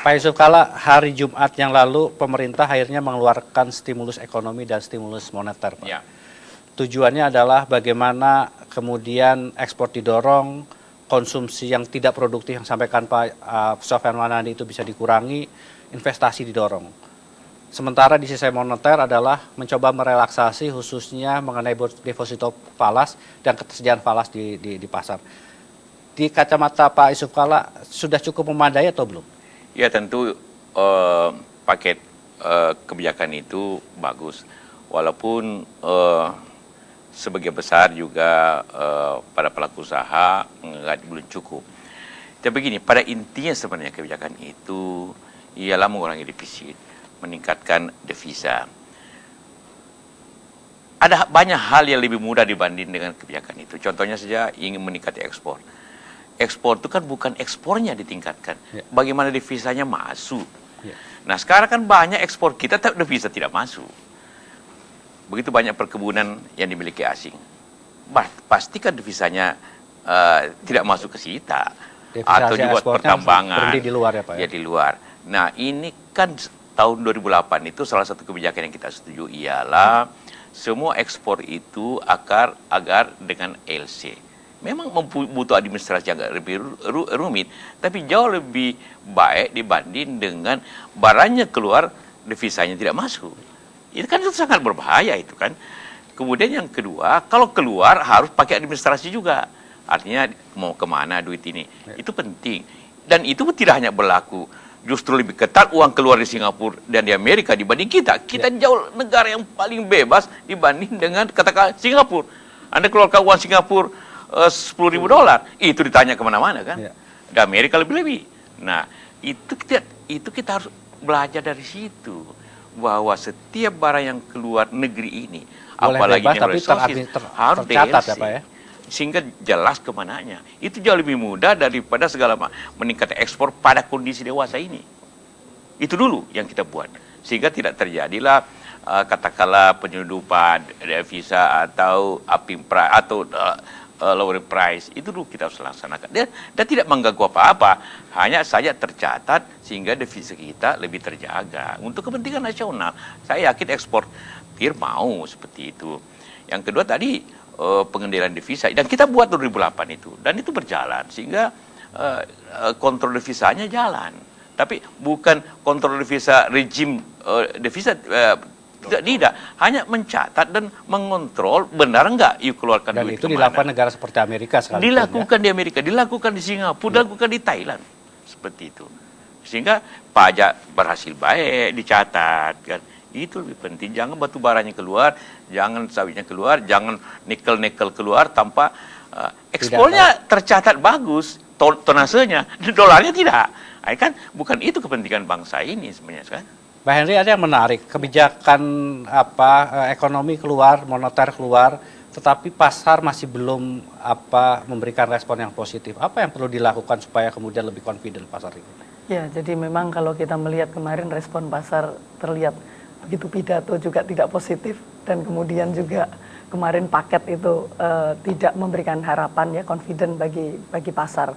Pak Yusuf Kalla, hari Jumat yang lalu pemerintah akhirnya mengeluarkan stimulus ekonomi dan stimulus moneter, Pak. Ya. Tujuannya adalah bagaimana kemudian ekspor didorong, konsumsi yang tidak produktif yang sampaikan Pak Sofyan Wanandi itu bisa dikurangi, investasi didorong. Sementara di sisi moneter adalah mencoba merelaksasi khususnya mengenai deposito falas dan ketersediaan falas di pasar. Di kacamata Pak Yusuf Kalla, sudah cukup memadai atau belum? Ya tentu paket kebijakan itu bagus, walaupun sebagian besar juga pada pelaku usaha menganggap belum cukup. Tapi begini, pada intinya sebenarnya kebijakan itu ialah mengurangi defisit, meningkatkan devisa. Ada banyak hal yang lebih mudah dibanding dengan kebijakan itu. Contohnya saja ingin meningkatkan ekspor. Ekspor itu kan bukan ekspornya ditingkatkan, bagaimana devisanya masuk. Nah sekarang kan banyak ekspor kita tapi devisa tidak masuk. Begitu banyak perkebunan yang dimiliki asing, pastikan devisanya tidak masuk ke kita. Atau juga pertambangan di luar ya Pak ya? Ya di luar. Nah ini kan tahun 2008 itu salah satu kebijakan yang kita setuju ialah semua ekspor itu agar dengan LC. Memang butuh administrasi agak lebih rumit, tapi jauh lebih baik dibanding dengan barangnya keluar, devisanya tidak masuk. Itu kan sangat berbahaya itu kan. Kemudian yang kedua, kalau keluar harus pakai administrasi juga. Artinya mau kemana duit ini. Itu penting. Dan itu tidak hanya berlaku, justru lebih ketat uang keluar di Singapura dan di Amerika dibanding kita. Kita jauh negara yang paling bebas dibanding dengan katakan Singapura. Anda keluarkan uang Singapura $10.000, itu ditanya kemana-mana kan. Di Amerika lebih-lebih. Nah, itu kita harus belajar dari situ. Bahwa setiap barang yang keluar negeri ini, boleh apalagi bebas, tapi harus tercatat DLC, ya Pak ya? sehingga jelas kemananya. Itu jauh lebih mudah daripada segala meningkat ekspor pada kondisi dewasa ini. Itu dulu yang kita buat. Sehingga tidak terjadilah katakanlah penyeludupan devisa atau lowering price. Itu dulu kita harus laksanakan. Dan tidak mengganggu apa-apa, hanya saja tercatat sehingga devisa kita lebih terjaga untuk kepentingan nasional. Saya yakin eksportir mau seperti itu. Yang kedua tadi pengendalian devisa, dan kita buat 2008 itu, dan itu berjalan sehingga kontrol devisanya jalan. Tapi bukan kontrol devisa rejim devisa tidak, hanya mencatat dan mengontrol benar enggak yuk keluarkan dan duit itu kemana. dilakukan negara seperti Amerika sekalipun. Dilakukan di Amerika, dilakukan di Singapura, dilakukan di Thailand. Seperti itu. Sehingga pajak berhasil baik, dicatat kan. Itu lebih penting. Jangan batu baranya keluar, jangan sawitnya keluar, jangan nikel-nikel keluar tanpa ekspornya tercatat bagus, tonasenya, dolarnya tidak. Nah, kan bukan itu kepentingan bangsa ini sebenarnya kan. Pak Henry, ada yang menarik, kebijakan ekonomi keluar, moneter keluar, tetapi pasar masih belum memberikan respon yang positif. Apa yang perlu dilakukan supaya kemudian lebih confident pasar ini? Ya, jadi memang kalau kita melihat kemarin respon pasar terlihat begitu, pidato juga tidak positif, dan kemudian juga kemarin paket itu tidak memberikan harapan ya, confident bagi pasar.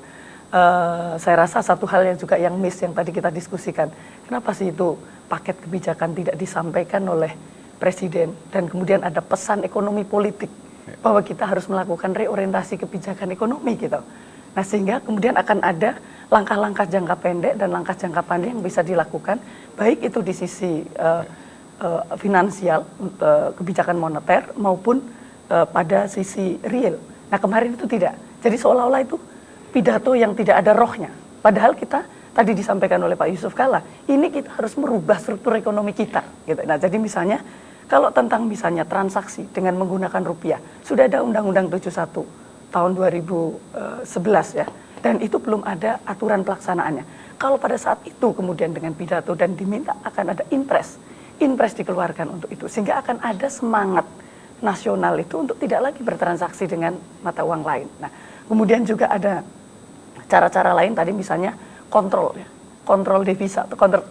Saya rasa satu hal yang juga yang miss yang tadi kita diskusikan, kenapa sih itu paket kebijakan tidak disampaikan oleh Presiden, dan kemudian ada pesan ekonomi politik bahwa kita harus melakukan reorientasi kebijakan ekonomi gitu. Nah sehingga kemudian akan ada langkah-langkah jangka pendek dan langkah jangka panjang yang bisa dilakukan, baik itu di sisi finansial, kebijakan moneter, maupun pada sisi real. Nah kemarin itu tidak, jadi seolah-olah itu pidato yang tidak ada rohnya. Padahal kita tadi disampaikan oleh Pak Yusuf Kalla, ini kita harus merubah struktur ekonomi kita. Gitu. Nah, jadi misalnya, kalau tentang misalnya transaksi dengan menggunakan rupiah, sudah ada Undang-Undang 71 tahun 2011 ya, dan itu belum ada aturan pelaksanaannya. Kalau pada saat itu kemudian dengan pidato dan diminta akan ada impres dikeluarkan untuk itu, sehingga akan ada semangat nasional itu untuk tidak lagi bertransaksi dengan mata uang lain. Nah, kemudian juga ada cara-cara lain tadi misalnya, kontrol devisa, kontrol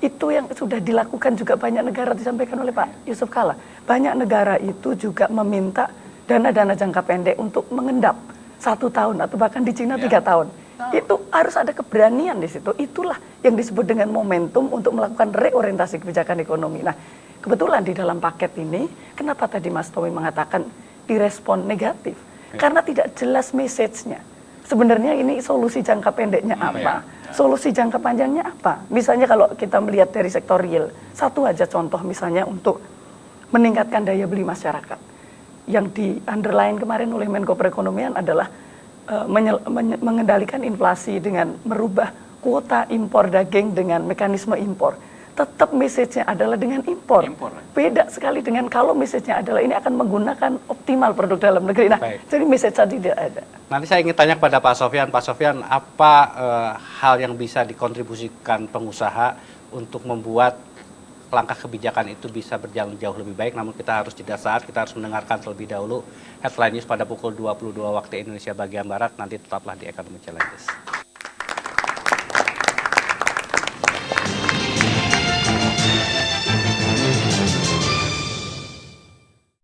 itu yang sudah dilakukan juga banyak negara, disampaikan oleh Pak Yusuf Kalla. Banyak negara itu juga meminta dana-dana jangka pendek untuk mengendap 1 tahun atau bahkan di Cina 3 tahun. Itu harus ada keberanian di situ. Itulah yang disebut dengan momentum untuk melakukan reorientasi kebijakan ekonomi. Nah, kebetulan di dalam paket ini, kenapa tadi Mas Tommy mengatakan direspon negatif? Karena tidak jelas message-nya. Sebenarnya ini solusi jangka pendeknya apa? Solusi jangka panjangnya apa? Misalnya kalau kita melihat dari sektor real, satu aja contoh misalnya untuk meningkatkan daya beli masyarakat. Yang di underline kemarin oleh Menko Perekonomian adalah mengendalikan inflasi dengan merubah kuota impor daging dengan mekanisme impor. Tetap message-nya adalah dengan impor. Beda sekali dengan kalau message-nya adalah ini akan menggunakan optimal produk dalam negeri. Nah, jadi message tadi tidak ada. Nanti saya ingin tanya kepada Pak Sofyan. Pak Sofyan, apa hal yang bisa dikontribusikan pengusaha untuk membuat langkah kebijakan itu bisa berjalan jauh lebih baik? Namun kita harus jeda saat, kita harus mendengarkan terlebih dahulu headline news pada pukul 22 waktu Indonesia bagian Barat. Nanti tetaplah di Economic Challenges.